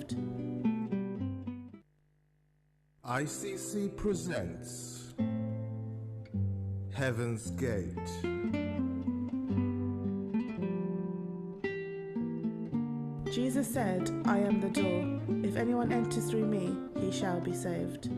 saved. ICC presents Heaven's Gate. Jesus said, I am the door. If anyone enters through me, he shall be saved.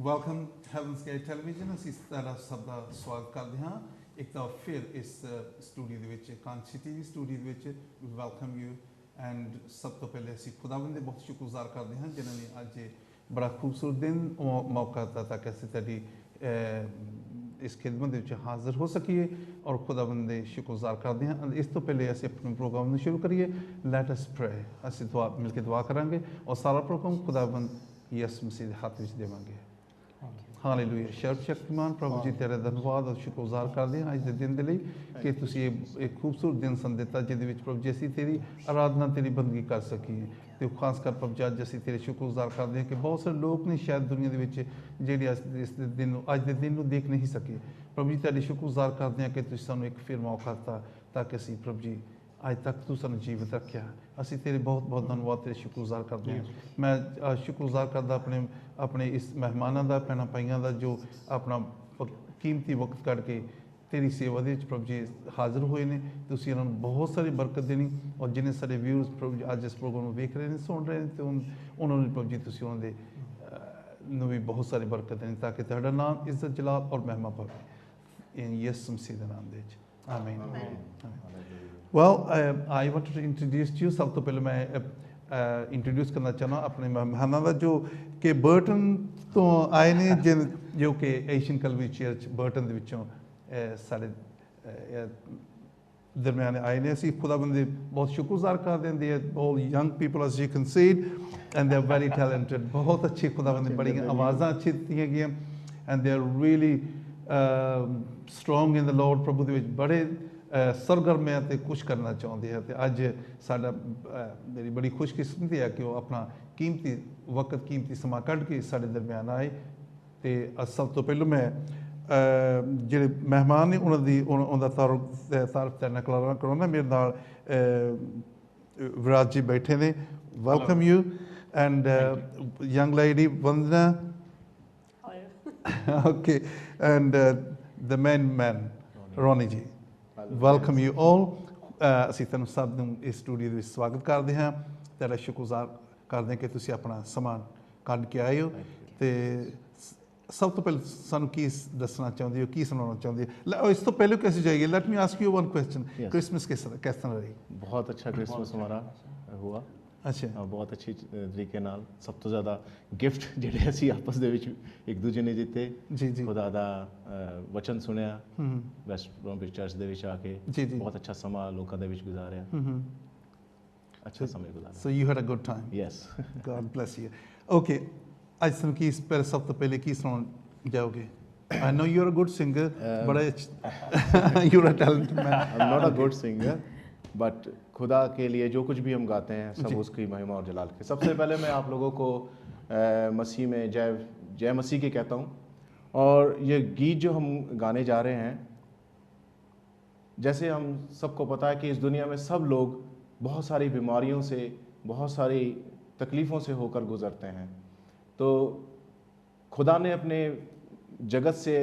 Welcome heaven's gate television. ਅਸੀਂ ਤੁਹਾਡਾ ਸਭ ਦਾ ਸਵਾਗਤ ਕਰਦੇ ਹਾਂ ਇੱਕ ਤਾਂ ਫਿਰ ਇਸ ਸਟੂਡੀਓ ਦੇ ਵਿੱਚ, ਕਾਂਚੀ ਟੀਵੀ ਸਟੂਡੀਓ ਦੇ ਵਿੱਚ। ਵੈਲਕਮ ਯੂ ਐਂਡ ਸਭ ਤੋਂ ਪਹਿਲੇ ਅਸੀਂ ਖੁਦਾਵੰਦ ਦੇ ਬਹੁਤ ਸ਼ੁਕਰਗੁਜ਼ਾਰ ਕਰਦੇ ਹਾਂ ਜਿਨ੍ਹਾਂ ਨੇ ਅੱਜ ਬੜਾ ਖੂਬਸੂਰਤ ਦਿਨ ਮੌਕਾ ਦਿੱਤਾ ਤਾਂ ਕਿ ਅਸੀਂ ਤੁਹਾਡੀ ਇਸ ਖਿਦਮਤ ਦੇ ਵਿੱਚ ਹਾਜ਼ਰ ਹੋ ਸਕੀਏ ਔਰ ਖੁਦਾਵੰਦ ਦੇ ਸ਼ੁਕਰਗੁਜ਼ਾਰ ਕਰਦੇ ਹਾਂ। ਇਸ ਤੋਂ ਪਹਿਲੇ ਅਸੀਂ ਆਪਣੇ ਪ੍ਰੋਗਰਾਮ ਨੂੰ ਸ਼ੁਰੂ ਕਰੀਏ। Let us pray. ਅਸੀਂ ਦੁਆ ਮਿਲ ਕੇ ਦੁਆ ਕਰਾਂਗੇ ਔਰ ਸਾਰਾ ਪ੍ਰੋਗਰਾਮ ਖੁਦਾਵੰਦ ਯਿਸੂ ਮਸੀਹ ਦੇ ਹੱਥ ਵਿੱਚ ਦੇਵਾਂਗੇ। ਹਾਲੇਲੂਇਆ। ਸ਼ਰਤ ਸ਼ਕਤੀਮਾਨ ਪ੍ਰਭੂ ਜੀ ਤੇਰਾ ਧੰਨਵਾਦ ਔਰ ਸ਼ੁਕਰਗੁਜ਼ਾਰ ਕਰਦੇ ਹਾਂ ਅੱਜ ਦੇ ਦਿਨ ਦੇ ਲਈ ਕਿ ਤੁਸੀਂ ਇਹ ਖੂਬਸੂਰਤ ਦਿਨ ਸਾਨੂੰ ਦਿੱਤਾ ਜਿਹਦੇ ਵਿੱਚ ਪ੍ਰਭੂ ਜੀ ਅਸੀਂ ਤੇਰੀ ਆਰਾਧਨਾ ਤੇਰੀ ਬੰਦਗੀ ਕਰ ਸਕੀਏ। ਅਤੇ ਖਾਸ ਕਰ ਪ੍ਰਭੂ ਜੀ ਅੱਜ ਅਸੀਂ ਤੇਰੇ ਸ਼ੁਕਰਗੁਜ਼ਾਰ ਕਰਦੇ ਹਾਂ ਕਿ ਬਹੁਤ ਸਾਰੇ ਲੋਕ ਨੇ ਸ਼ਾਇਦ ਦੁਨੀਆ ਦੇ ਵਿੱਚ ਜਿਹੜੇ ਇਸ ਦਿਨ ਨੂੰ ਅੱਜ ਦੇ ਦਿਨ ਨੂੰ ਦੇਖ ਨਹੀਂ ਸਕੇ। ਪ੍ਰਭੂ ਜੀ ਤੁਹਾਡੇ ਸ਼ੁਕਰਗੁਜ਼ਾਰ ਕਰਦੇ ਹਾਂ ਕਿ ਤੁਸੀਂ ਸਾਨੂੰ ਇੱਕ ਫਿਰ ਮੌਕਾ ਦਿੱਤਾ ਤਾਂ ਕਿ ਅਸੀਂ ਪ੍ਰਭੂ ਜੀ ਅੱਜ ਤੱਕ ਤੂੰ ਸਾਨੂੰ ਜੀਵਤ ਰੱਖਿਆ। ਅਸੀਂ ਤੇਰੇ ਬਹੁਤ ਬਹੁਤ ਧੰਨਵਾਦ ਤੇਰੇ ਸ਼ੁਕਰਗੁਜ਼ਾਰ ਕਰਦੇ ਹਾਂ। ਮੈਂ ਸ਼ੁਕਰਗੁਜ਼ਾਰ ਕਰਦਾ ਆਪਣੇ ਇਸ ਮਹਿਮਾਨਾਂ ਦਾ, ਭੈਣਾਂ ਭਾਈਆਂ ਦਾ ਜੋ ਆਪਣਾ ਕੀਮਤੀ ਵਕਤ ਕੱਢ ਕੇ ਤੇਰੀ ਸੇਵਾ ਦੇ ਵਿੱਚ ਪ੍ਰਭੂ ਜੀ ਹਾਜ਼ਰ ਹੋਏ ਨੇ। ਤੁਸੀਂ ਇਹਨਾਂ ਨੂੰ ਬਹੁਤ ਸਾਰੀ ਬਰਕਤ ਦੇਣੀ ਔਰ ਜਿੰਨੇ ਸਾਡੇ ਵਿਊਜ਼ ਪ੍ਰਭੂ ਜੀ ਅੱਜ ਇਸ ਪ੍ਰੋਗਰਾਮ ਨੂੰ ਵੇਖ ਰਹੇ ਨੇ, ਸੁਣ ਰਹੇ ਨੇ, ਅਤੇ ਉਹਨਾਂ ਨੂੰ ਪ੍ਰਭੂ ਜੀ ਤੁਸੀਂ ਉਹਨਾਂ ਦੇ ਨੂੰ ਵੀ ਬਹੁਤ ਸਾਰੀ ਬਰਕਤ ਦੇਣੀ ਤਾਂ ਕਿ ਤੁਹਾਡਾ ਨਾਮ ਇੱਜ਼ਤ ਜਲਾਲ ਔਰ ਮਹਿਮਾ ਪਾਵੇ। ਯਿਸੂ ਮਸੀਹ ਦੇ ਨਾਮ ਦੇ ਵਿੱਚ ਆਮੀਨ। Well I want to introduce you. ਸਭ ਤੋਂ ਪਹਿਲਾਂ ਮੈਂ ਇੰਟਰੋਡਿਊਸ ਕਰਨਾ ਚਾਹੁੰਦਾ ਆਪਣੇ ਮਹਿਮਾਨਾਂ ਦਾ ਜੋ ਕਿ ਬਰਟਨ ਤੋਂ ਆਏ ਨੇ, ਜੋ ਕਿ ਏਸ਼ੀਅਨ ਕਲਵਰੀ ਚਰਚ ਬਰਟਨ ਦੇ ਵਿੱਚੋਂ ਸਾਡੇ ਦਰਮਿਆਨ ਆਏ ਨੇ। ਅਸੀਂ ਖੁਦਾਵੰਦ ਦੇ ਬਹੁਤ ਸ਼ੁਕਰਗੁਜ਼ਾਰ ਕਰਦੇ ਹਾਂ। They all young people as you can see and they are very talented. ਬਹੁਤ ਅੱਛੇ ਖੁਦਾਵੰਦ ਨੇ ਬੜੀਆਂ ਆਵਾਜ਼ਾਂ ਅੱਛੀ ਦਿੱਤੀਆਂ ਗਈਆਂ and they R really strong in the lord. ਪ੍ਰਭੂ ਦੇ ਵਿੱਚ ਬੜੇ ਸਰਗਰਮ ਹੈ ਅਤੇ ਕੁਛ ਕਰਨਾ ਚਾਹੁੰਦੇ ਆ। ਅਤੇ ਅੱਜ ਸਾਡਾ ਮੇਰੀ ਬੜੀ ਖੁਸ਼ਕਿਸਮਤੀ ਹੈ ਕਿ ਉਹ ਆਪਣਾ ਕੀਮਤੀ ਵਕਤ ਕੀਮਤੀ ਸਮਾਂ ਕੱਢ ਕੇ ਸਾਡੇ ਦਰਮਿਆਨ ਆਏ। ਅਤੇ ਸਭ ਤੋਂ ਪਹਿਲਾਂ ਮੈਂ ਜਿਹੜੇ ਮਹਿਮਾਨ ਨੇ ਉਹਨਾਂ ਦਾ ਤਾਰਫ ਤੈਨਾਂ ਕਰਾਉਣਾ। ਮੇਰੇ ਨਾਲ ਵਿਰਾਜ ਜੀ ਬੈਠੇ ਨੇ। Welcome you and young lady Vandana. Okay and the man Roni ji. Welcome you all. ਅਸੀਂ ਤੁਹਾਨੂੰ ਸਭ ਨੂੰ ਇਸ ਸਟੂਡੀਓ ਦੇ ਵਿੱਚ ਸਵਾਗਤ ਕਰਦੇ ਹਾਂ। ਤੁਹਾਡਾ ਸ਼ੁਕਰਗੁਜ਼ਾਰ ਕਰਦੇ ਹਾਂ ਕਿ ਤੁਸੀਂ ਆਪਣਾ ਸਮਾਂ ਕੱਢ ਕੇ ਆਏ ਹੋ। ਅਤੇ ਸਭ ਤੋਂ ਪਹਿਲਾਂ ਸਾਨੂੰ ਕੀ ਦੱਸਣਾ ਚਾਹੁੰਦੇ ਹੋ, ਕੀ ਸੁਣਾਉਣਾ ਚਾਹੁੰਦੇ ਹੋ? ਇਸ ਤੋਂ ਪਹਿਲੇ कैसे जाइए, let me ask you one question. Christmas किस तरह रही? बहुत अच्छा क्रिसमस हमारा हुआ। ਅੱਛਾ। ਬਹੁਤ ਅੱਛੀ ਤਰੀਕੇ ਨਾਲ। ਸਭ ਤੋਂ ਜ਼ਿਆਦਾ ਗਿਫਟ ਜਿਹੜੇ ਅਸੀਂ ਆਪਸ ਦੇ ਵਿੱਚ ਇੱਕ ਦੂਜੇ ਨੇ ਦਿੱਤੇ। ਜੀ ਜੀ। ਖੁਦਾ ਦਾ ਵਚਨ ਸੁਣਿਆ ਵੈਸਟ ਬ੍ਰੋਮਵਿਚ ਚਰਚ ਦੇ ਵਿੱਚ ਆ ਕੇ। ਜੀ ਜੀ। ਬਹੁਤ ਅੱਛਾ ਸਮਾਂ ਲੋਕਾਂ ਦੇ ਵਿੱਚ ਗੁਜ਼ਾਰਿਆ। ਅੱਛਾ ਸਮਾਂ ਗੁਜ਼ਾਰਿਆ। So you had a good time. Yes. God bless you. Okay, ਅੱਜ ਸਾਨੂੰ ਕੀ ਸਭ ਤੋਂ ਪਹਿਲੇ ਕੀ ਸੁਣਾਉਣ ਜਾਓਗੇ? I know you're a good singer, but you're a talented man. I'm not a good singer, but खुदा के लिए जो कुछ भी हम गाते हैं सब उसकी महिमा और जलाल के। सबसे पहले मैं आप लोगों को मसीह में जय मसीह के कहता हूँ। और ये गीत जो हम गाने जा रहे हैं, जैसे हम सबको पता है कि इस दुनिया में सब लोग बहुत सारी बीमारियों से, बहुत सारी तकलीफ़ों से होकर गुज़रते हैं। तो खुदा ने अपने जगत से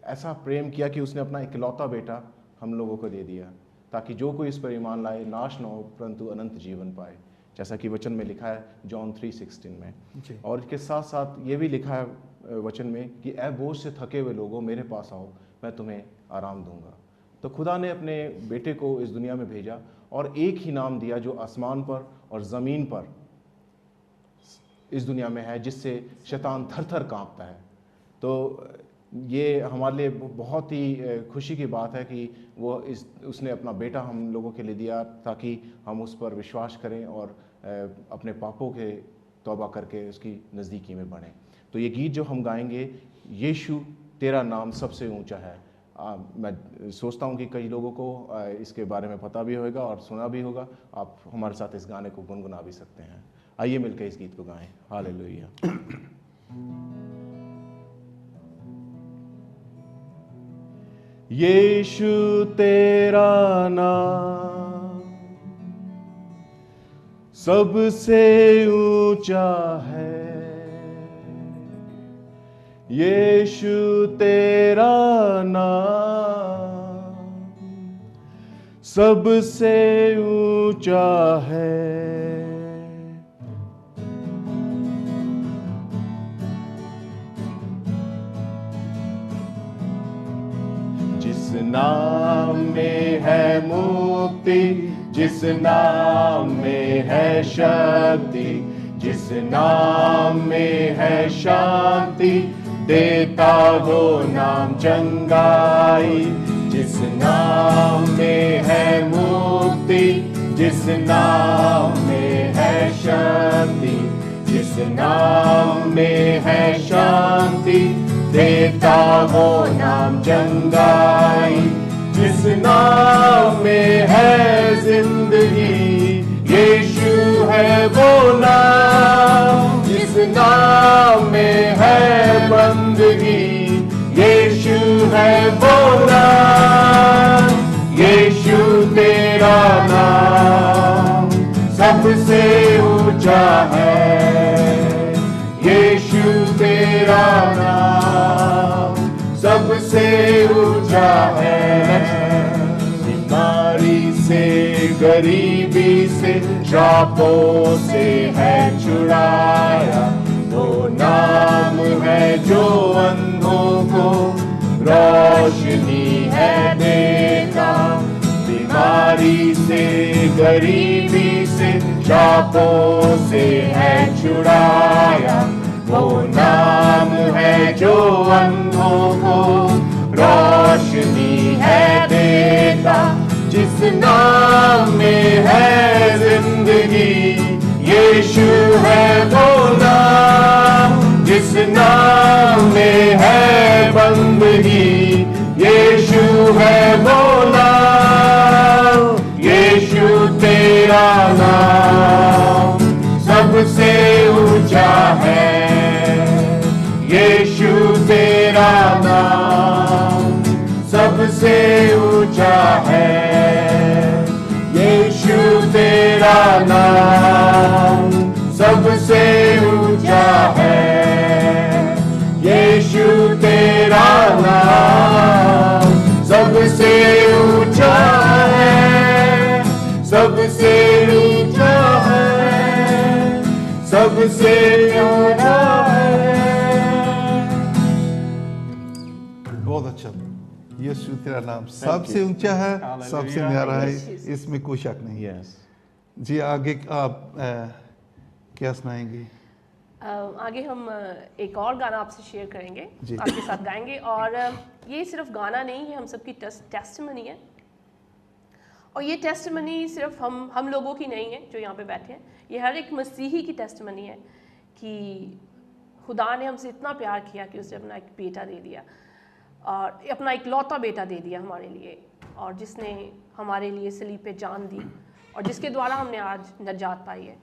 ऐसा प्रेम किया कि उसने अपना इकलौता बेटा हम लोगों को दे दिया ताकि जो कोई इस पर ईमान लाए नाश न हो परंतु अनंत जीवन पाए, जैसा कि वचन में लिखा है जॉन 3:16 में। और इसके साथ साथ ये भी लिखा है वचन में कि ऐ बोझ से थके हुए लोगों मेरे पास आओ, मैं तुम्हें आराम दूंगा। तो खुदा ने अपने बेटे को इस दुनिया में भेजा और एक ही नाम दिया जो आसमान पर और ज़मीन पर इस दुनिया में है, जिससे शैतान थर थर काँपता है। तो ये हमारे लिए बहुत ही खुशी की बात है कि उसने अपना बेटा हम लोगों के लिए दिया ताकि हम उस पर विश्वास करें और अपने पापों के तौबा करके उसकी नज़दीकी में बढ़ें। तो ये गीत जो हम गाएंगे, यीशु तेरा नाम सबसे ऊंचा है, मैं सोचता हूँ कि कई लोगों को इसके बारे में पता भी होगा और सुना भी होगा। आप हमारे साथ इस गाने को गुनगुना भी सकते हैं। आइए मिलकर इस गीत को गाएं। हालेलुया। यीशु तेरा नाम सबसे ऊंचा है, यीशु तेरा नाम सबसे ऊंचा है। जिस नाम में है मुक्ति, जिस नाम में है शक्ति, जिस नाम में है शांति, देता वो नाम चंगाई। जिस नाम में है मुक्ति, जिस नाम में है शक्ति, जिस नाम में है शांति, देता वो नाम चंगाई। जिस नाम में है जिंदगी, यीशु है वो नाम। जिस नाम में है बंदगी, यीशु है वो नाम। यीशु तेरा नाम सबसे ऊंचा है, यीशु तेरा नाम सबसे ऊंचा है। बीमारी से, गरीबी से, श्रापों से है छुड़ाया, वो नाम है जो अंधों को रोशनी है देता। बीमारी से, गरीबी से, श्रापों से है छुड़ाया, वो नाम है जो अंधों को रोशनी है देता। जिस नाम में है जिंदगी, यीशु है वो नाम। जिस नाम में है बंदगी, यीशु है वो नाम। यीशु तेरा नाम सबसे ऊंचा है, यीशु तेरा नाम सबसे ऊंचा है। यीशु तेरा नाम सबसे ऊंचा है, यीशु तेरा नाम सबसे ऊंचा है, सबसे ऊंचा है, सबसे ऊंचा है। बहुत अच्छा। यीशु तेरा नाम सबसे ऊंचा है, सबसे न्यारा है, इसमें कोई शक नहीं। यस जी, आगे आप क्या सुनाएंगे? आगे हम एक और गाना आपसे शेयर करेंगे, जी। आपके साथ गाएंगे। और ये सिर्फ गाना नहीं है, हम सबकी टेस्टिमनी है। और ये टेस्टिमनी सिर्फ हम लोगों की नहीं है जो यहाँ पे बैठे हैं, ये हर एक मसीही की टेस्टिमनी है कि खुदा ने हमसे इतना प्यार किया कि उसने अपना एक बेटा दे दिया, और अपना इकलौता बेटा दे दिया हमारे लिए, और जिसने हमारे लिए सलीब पे जान दी, और जिसके द्वारा हमने आज नजात पाई है।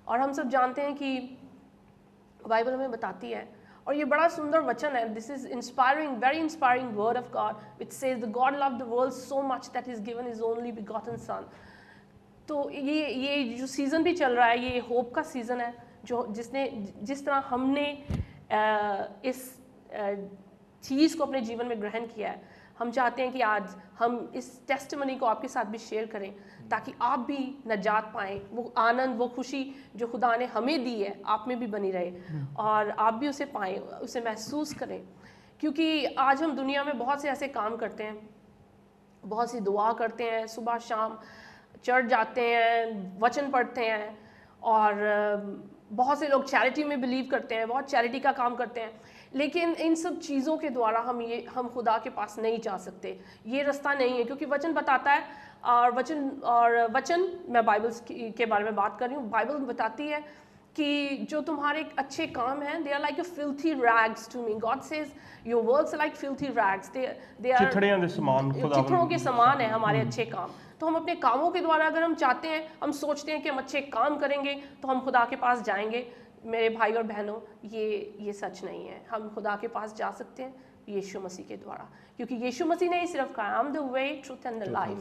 और हम सब जानते हैं कि बाइबल हमें बताती है, और ये बड़ा सुंदर वचन है, this is inspiring, very inspiring word of God, which says the God loved the world so much that is given his only begotten son. तो ये जो सीज़न भी चल रहा है, ये होप का सीज़न है, जो जिस तरह हमने इस चीज़ को अपने जीवन में ग्रहण किया है, हम चाहते हैं कि आज हम इस टेस्टिमनी को आपके साथ भी शेयर करें, ताकि आप भी नजात पाएं। वो आनंद, वो खुशी जो खुदा ने हमें दी है, आप में भी बनी रहे, और आप भी उसे पाएं, उसे महसूस करें। क्योंकि आज हम दुनिया में बहुत से ऐसे काम करते हैं, बहुत सी दुआ करते हैं, सुबह शाम चर्च जाते हैं, वचन पढ़ते हैं, और बहुत से लोग चैरिटी में बिलीव करते हैं, बहुत चैरिटी का काम करते हैं। लेकिन इन सब चीज़ों के द्वारा हम खुदा के पास नहीं जा सकते, ये रास्ता नहीं है। क्योंकि वचन बताता है, और वचन मैं बाइबल के बारे में बात कर रही हूँ, बाइबल बताती है कि जो तुम्हारे अच्छे काम हैं, they are like a filthy rags to me. God says your works are like filthy rags, they are चिथड़ों के समान है हमारे अच्छे काम। तो हम अपने कामों के द्वारा, अगर हम चाहते हैं, हम सोचते हैं कि हम अच्छे काम करेंगे तो हम खुदा के पास जाएंगे, मेरे भाई और बहनों, ये सच नहीं है। हम खुदा के पास जा सकते हैं यीशु मसीह के द्वारा, क्योंकि यीशु मसीह ने ही सिर्फ कहा I am the way truth and the life,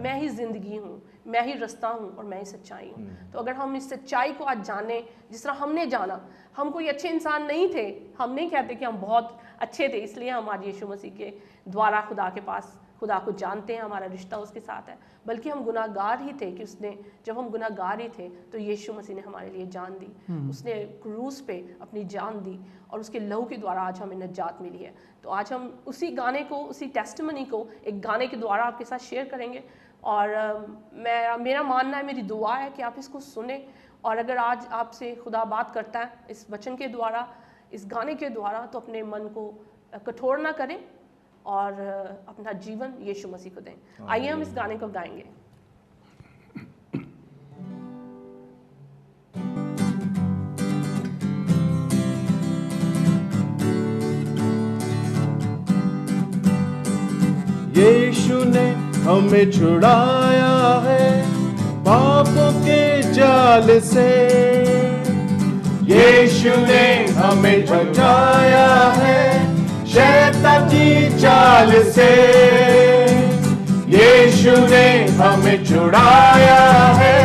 मैं ही ज़िंदगी हूँ, मैं ही रास्ता हूँ और मैं ही सच्चाई हूँ। तो अगर हम इस सच्चाई को आज जाने जिस तरह हमने जाना, हम कोई अच्छे इंसान नहीं थे, हम नहीं कहते कि हम बहुत अच्छे थे इसलिए हम आज यीशु मसीह के द्वारा खुदा को जानते हैं, हमारा रिश्ता उसके साथ है, बल्कि हम गुनाहगार ही थे कि उसने, जब हम गुनाहगार ही थे तो यीशु मसीह ने हमारे लिए जान दी, उसने क्रूस पे अपनी जान दी और उसके लहू के द्वारा आज हमें निजात मिली है। तो आज हम उसी गाने को, उसी टेस्टिमनी को एक गाने के द्वारा आपके साथ शेयर करेंगे और मेरा मानना है, मेरी दुआ है कि आप इसको सुने और अगर आज आपसे खुदा बात करता है इस वचन के द्वारा, इस गाने के द्वारा, तो अपने मन को कठोर ना करें और अपना जीवन यीशु मसीह को दें। आइए हम इस गाने को गाएंगे। यीशु ने हमें छुड़ाया है पापों के जाल से, यीशु ने हमें बचाया है शैतान की चाल से, यीशु ने हमें छुड़ाया है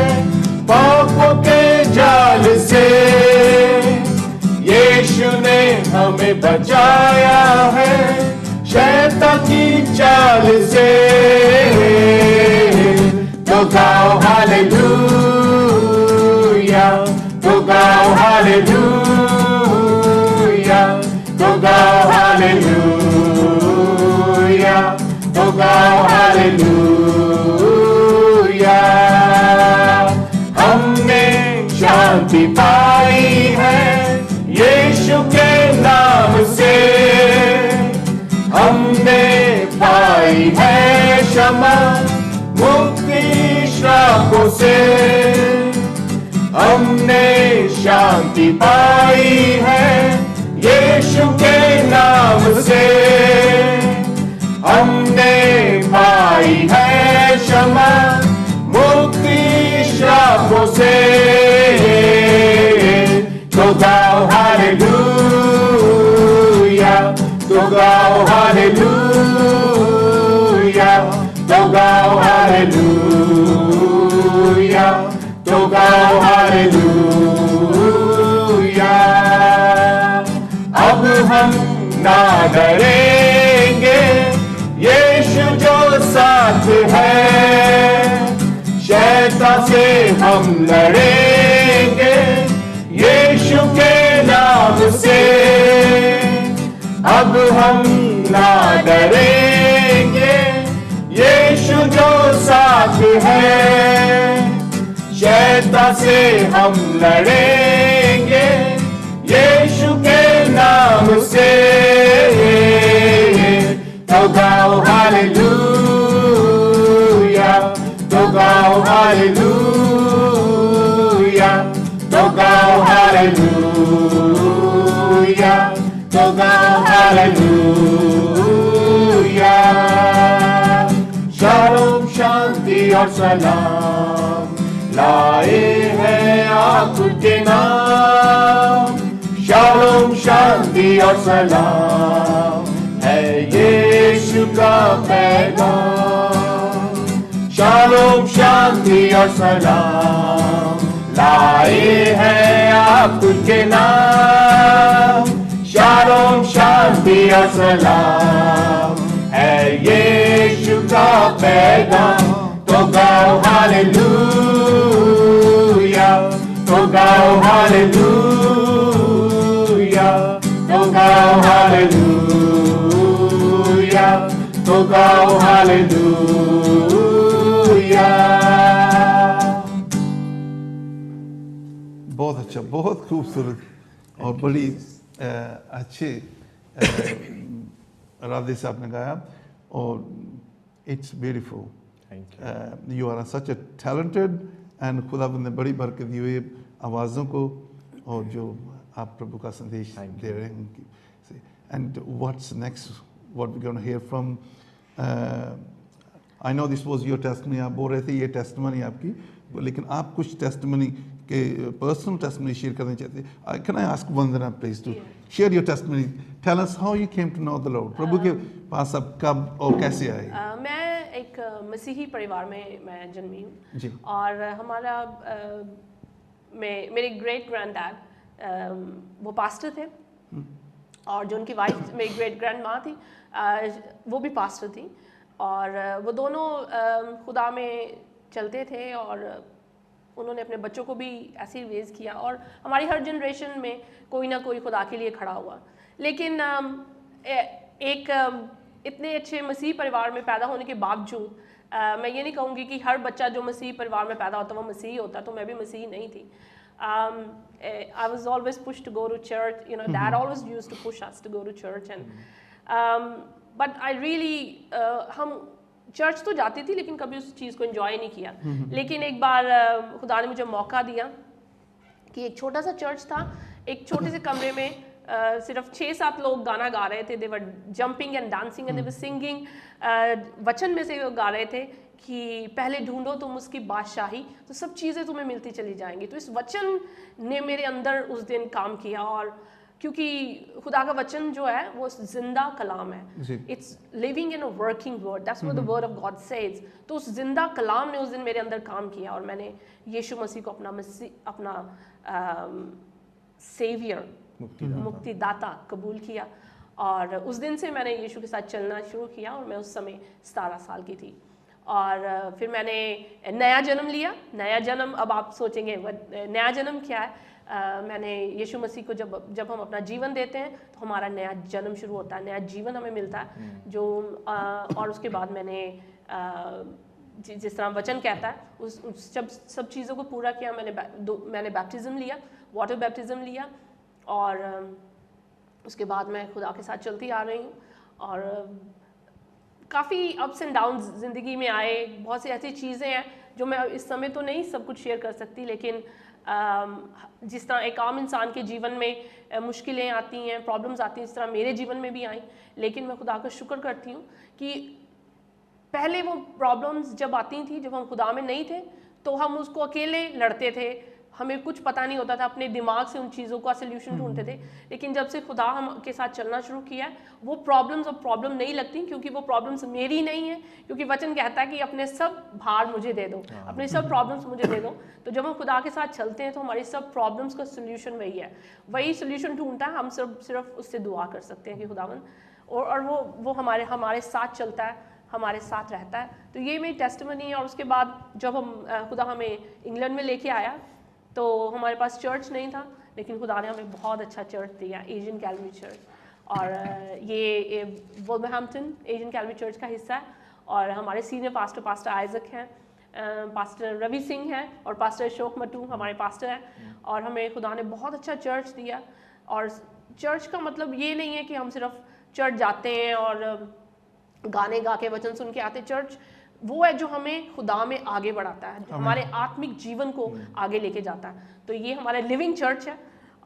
पापों के जाल से, यीशु ने हमें बचाया है शैतान की चाल से। तो गाओ हालेलुया, तो गाओ हालेलुया, तो गाओ हालेलुया, तो गाओ हालेलुया। हमने शांति पाई है यीशु के नाम से, हमने पाई है क्षमा मुक्ति श्रापों से, हमने शांति पाई है यीशु के नाम से, हमने पाई है क्षमा मुक्ति श्रापों से। तो गाओ हालेलुया, तो गाओ हालेलुया, तो गाओ हालेलुया, तो गाओ हालेलुया। अब हम ना डरेंगे यीशु जो साथ है, शैतान से हम लड़ेंगे यीशु के नाम से। अब हम ना डरेंगे यीशु जो साथ है, शैतान से हम लड़ेंगे यीशु के नाम से। तो गाओ हालेलुया, तो गाओ हालेलुया, तो गाओ हालेलुया, तो गाओ हालेलुया। शालोम शांति और सलाम लाए हैं आपके नाम, शालोम शांति और सलाम है यीशु का पैगाम। शालोम शांति और सलाम लाए हैं आपके नाम, शालोम शांति और सलाम है यीशु का पैगाम। तो गाओ हालेलुया, तो गाओ हालेलुया, तो गाओ हालेलुया, तो गाओ हालेलुया। बहुत अच्छा, बहुत खूबसूरत और बड़ी अच्छे राधे से आपने गाया और it's beautiful. You are such a talented and खुदावंद ने बड़ी बरकत दी हुई आवाज़ों को और जो आप प्रभु का संदेश दे रहे हैं उनकी। And what's next, what we gonna hear from, I know this was your testimony, आप बोल रहे थे ये टेस्टिमनी आपकी, लेकिन आप कुछ टेस्टिमनी के पर्सनल टेस्टिमनी शेयर करना चाहते हैं। Can I ask Vandana please to Share your testimony. Tell us how you came to know the Lord. प्रभु के पास अब कब और कैसे आए? मैं एक मसीही परिवार में मैं जन्मी हूँ जी। और हमारा मेरे ग्रेट ग्रैंड डैड वो पास्टर थे और जो उनकी वाइफ मेरी ग्रेट ग्रैंड माँ थी वो भी पास्टर थी और वो दोनों खुदा में चलते थे और उन्होंने अपने बच्चों को भी ऐसे ही रेज़ किया और हमारी हर जनरेशन में कोई ना कोई खुदा के लिए खड़ा हुआ। लेकिन एक इतने अच्छे मसीह परिवार में पैदा होने के बावजूद मैं ये नहीं कहूँगी कि हर बच्चा जो मसीह परिवार में पैदा होता वो मसीह होता, तो मैं भी मसीह नहीं थी। I was always pushed to go to church, you know, Dad always used to push us to go to church and but I really हम चर्च तो जाती थी लेकिन कभी उस चीज़ को एंजॉय नहीं किया। लेकिन एक बार खुदा ने मुझे मौका दिया कि एक छोटा सा चर्च था, एक छोटे से कमरे में सिर्फ 6-7 लोग गाना गा रहे थे। They were jumping and dancing and they were singing. वचन में से वो गा रहे थे कि पहले ढूंढो तुम उसकी बादशाही तो सब चीज़ें तुम्हें मिलती चली जाएंगी। तो इस वचन ने मेरे अंदर उस दिन काम किया और क्योंकि खुदा का वचन जो है वो जिंदा कलाम है, it's living in a working word, that's what the word of God says. तो उस जिंदा कलाम ने उस दिन मेरे अंदर काम किया और मैंने यीशु मसीह को अपना सेवियर मुक्तिदाता कबूल किया और उस दिन से मैंने यीशु के साथ चलना शुरू किया और मैं उस समय 17 साल की थी। और फिर मैंने नया जन्म लिया। नया जन्म, अब आप सोचेंगे नया जन्म क्या है? मैंने यीशु मसीह को जब हम अपना जीवन देते हैं तो हमारा नया जन्म शुरू होता है, नया जीवन हमें मिलता है जो और उसके बाद मैंने जिस तरह वचन कहता है उस सब चीज़ों को पूरा किया। मैंने बैप्टिज़म लिया, वाटर बैप्टिज़म लिया और उसके बाद मैं खुदा के साथ चलती आ रही हूँ और काफ़ी अप्स एंड डाउन्स ज़िंदगी में आए। बहुत सी ऐसी चीज़ें हैं जो मैं इस समय तो नहीं सब कुछ शेयर कर सकती, लेकिन जिस तरह एक आम इंसान के जीवन में मुश्किलें आती हैं, प्रॉब्लम्स आती हैं, इस तरह मेरे जीवन में भी आई। लेकिन मैं खुदा का शुक्र करती हूँ कि पहले वो प्रॉब्लम्स जब आती थी, जब हम खुदा में नहीं थे, तो हम उसको अकेले लड़ते थे, हमें कुछ पता नहीं होता था, अपने दिमाग से उन चीज़ों का सल्यूशन ढूंढते थे। लेकिन जब से खुदा हम के साथ चलना शुरू किया, वो प्रॉब्लम्स अब प्रॉब्लम नहीं लगती, क्योंकि वो प्रॉब्लम्स मेरी नहीं है, क्योंकि वचन कहता है कि अपने सब भार मुझे दे दो, अपने सब प्रॉब्लम्स मुझे दे दो। तो जब हम खुदा के साथ चलते हैं तो हमारी सब प्रॉब्लम्स का सल्यूशन वही है, वही सल्यूशन ढूंढता है। हम सिर्फ उससे दुआ कर सकते हैं कि खुदावन, और वो हमारे साथ चलता है, हमारे साथ रहता है। तो ये मेरी टेस्टिमनी है। और उसके बाद जब खुदा हमें इंग्लैंड में लेके आया तो हमारे पास चर्च नहीं था, लेकिन खुदा ने हमें बहुत अच्छा चर्च दिया, एशियन कैलवरी चर्च। और ये वुल्वरहैम्पटन एशियन कैलवरी चर्च का हिस्सा है और हमारे सीनियर पास्टर आइजक हैं, पास्टर रवि सिंह हैं और पास्टर अशोक मटू हमारे पास्टर हैं। और हमें खुदा ने बहुत अच्छा चर्च दिया। और चर्च का मतलब ये नहीं है कि हम सिर्फ चर्च जाते हैं और गाने गा के वचन सुन के आते। चर्च वो है जो हमें खुदा में आगे बढ़ाता है, हमारे आत्मिक जीवन को आगे लेके जाता है। तो ये हमारा लिविंग चर्च है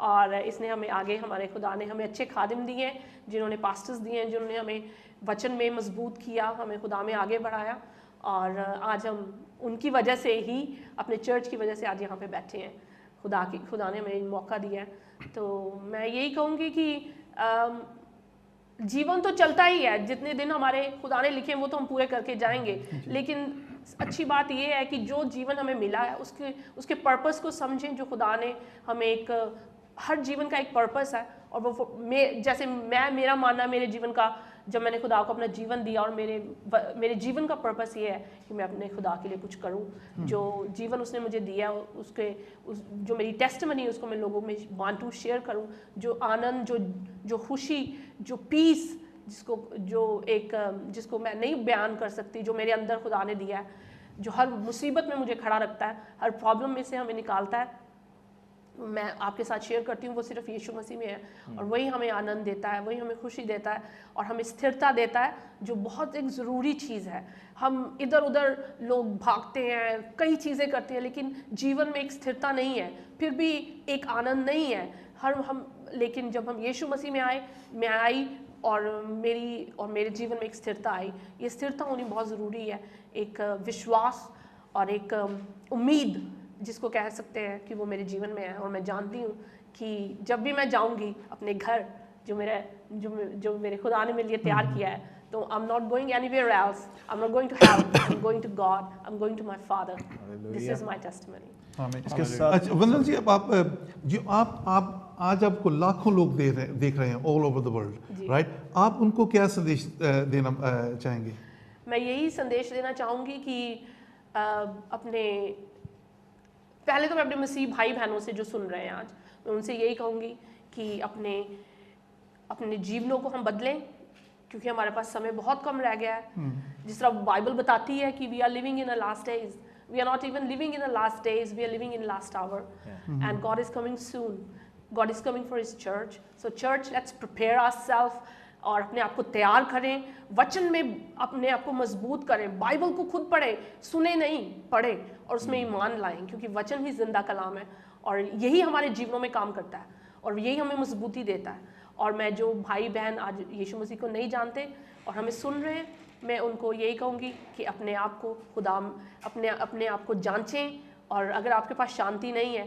और इसने हमें आगे, हमारे खुदा ने हमें अच्छे खादिम दिए हैं, जिन्होंने पास्टर्स दिए हैं, जिन्होंने हमें वचन में मजबूत किया, हमें खुदा में आगे बढ़ाया। और आज हम उनकी वजह से ही, अपने चर्च की वजह से आज यहाँ पे बैठे हैं। खुदा ने हमें मौका दिया है। तो मैं यही कहूँगी कि जीवन तो चलता ही है, जितने दिन हमारे खुदा ने लिखे वो तो हम पूरे करके जाएंगे। लेकिन अच्छी बात ये है कि जो जीवन हमें मिला है उसके पर्पस को समझें। जो खुदा ने हमें हर जीवन का एक पर्पस है और वो जैसे मेरा मानना, मेरे जीवन का, जब मैंने खुदा को अपना जीवन दिया और मेरे जीवन का पर्पस ये है कि मैं अपने खुदा के लिए कुछ करूं। जो जीवन उसने मुझे दिया जो मेरी टेस्टिमनी है उसको मैं लोगों में बांटूं, शेयर करूं। जो आनंद, जो खुशी, जो पीस जिसको मैं नहीं बयान कर सकती, जो मेरे अंदर खुदा ने दिया है, जो हर मुसीबत में मुझे खड़ा रखता है, हर प्रॉब्लम में से हमें निकालता है, मैं आपके साथ शेयर करती हूँ। वो सिर्फ यीशु मसीह में है और वही हमें आनंद देता है, वही हमें खुशी देता है और हमें स्थिरता देता है, जो बहुत एक ज़रूरी चीज़ है। हम इधर उधर लोग भागते हैं, कई चीज़ें करते हैं, लेकिन जीवन में एक स्थिरता नहीं है, फिर भी एक आनंद नहीं है। लेकिन जब हम यीशु मसीह में आई और मेरे जीवन में एक स्थिरता आई। ये स्थिरता होनी बहुत ज़रूरी है, एक विश्वास और एक उम्मीद जिसको कह सकते हैं कि वो मेरे जीवन में है। और मैं जानती हूँ कि जब भी मैं जाऊंगी अपने घर जो मेरे खुदा ने मेरे लिए तैयार किया है, तो I'm not going anywhere else. I'm not going to hell. I'm going to God. I'm going to my Father. This is my testimony. आमीन। इसके साथ- अच्छा वंदना जी, अब आप आज आपको लाखों लोग देख रहे हैं ऑल ओवर द वर्ल्ड, जी। राइट? आप उनको क्या संदेश देना चाहेंगे? मैं यही संदेश देना चाहूँगी कि अपने पहले तो मैं अपने मसीह भाई बहनों से जो सुन रहे हैं आज, मैं उनसे यही कहूँगी कि अपने जीवनों को हम बदलें, क्योंकि हमारे पास समय बहुत कम रह गया है। जिस तरह बाइबल बताती है कि we are living in a last days, we are not even living in a last days, we are living in last hour, and God is coming soon, God is coming for his church. So church, let's prepare ourself और अपने आप को तैयार करें, वचन में अपने आप को मजबूत करें, बाइबल को खुद पढ़ें, सुने नहीं पढ़ें, और उसमें ईमान लाएं, क्योंकि वचन ही जिंदा कलाम है और यही हमारे जीवनों में काम करता है और यही हमें मजबूती देता है। और मैं जो भाई बहन आज यीशु मसीह को नहीं जानते और हमें सुन रहे हैं, मैं उनको यही कहूँगी कि अपने आप को खुदा अपने आप को जांचें, और अगर आपके पास शांति नहीं है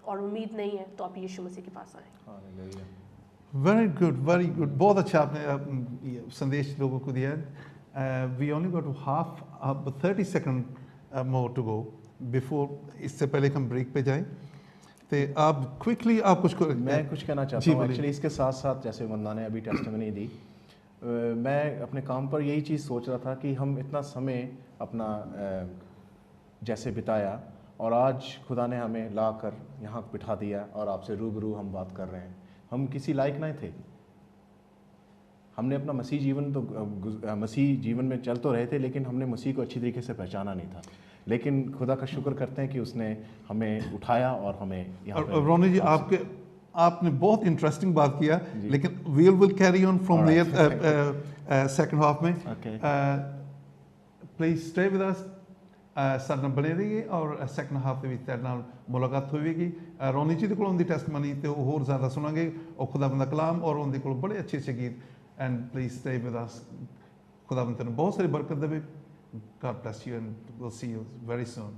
और उम्मीद नहीं है तो आप यीशु मसीह के पास आएँ। वेरी गुड, बहुत अच्छा आपने संदेश लोगों को दिया। We only got to half 30 second more to go before, इससे पहले हम ब्रेक पे जाएं। तो आप क्विकली आप कुछ मैं कुछ कहना चाहता हूँ एक्चुअली इसके साथ साथ, जैसे वंदना ने अभी टेस्टिमनी दी, मैं अपने काम पर यही चीज़ सोच रहा था कि हम इतना समय अपना जैसे बिताया और आज खुदा ने हमें ला कर यहाँ बिठा दिया और आपसे रूबरू हम बात कर रहे हैं। हम किसी लायक नहीं थे, हमने अपना मसीह जीवन में चल तो रहे थे, लेकिन हमने मसीह को अच्छी तरीके से पहचाना नहीं था। लेकिन खुदा का शुक्र करते हैं कि उसने हमें उठाया और हमें यहाँ और रोनी जी, आपने बहुत इंटरेस्टिंग बात किया, लेकिन we will carry on from there second half में। प्लीज स्टे विद अस, ਸਾਡੇ ਨਾਲ ਬਣੇ ਰਹੀਏ ਔਰ ਸੈਕੰਡ ਹਾਫ ਦੇ ਵਿੱਚ ਤੁਹਾਡੇ ਨਾਲ ਮੁਲਾਕਾਤ ਹੋਵੇਗੀ। ਰੋਨੀ ਜੀ ਦੇ ਕੋਲ ਉਹਦੀ ਟੈਸਟਮਨੀ ਤੇ ਹੋਰ ਜ਼ਿਆਦਾ ਸੁਣਾਂਗੇ, ਉਹ ਖੁਦਾਵੰਦ ਦਾ ਕਲਾਮ ਔਰ ਉਹਦੇ ਕੋਲ ਬੜੇ ਅੱਛੇ ਅੱਛੇ ਗੀਤ। And please stay with us. ਖੁਦਾਵੰਦ ਤੁਹਾਨੂੰ ਬਹੁਤ ਸਾਰੀ ਬਰਕਤ ਦੇਵੇ। God bless you and we'll see you very soon.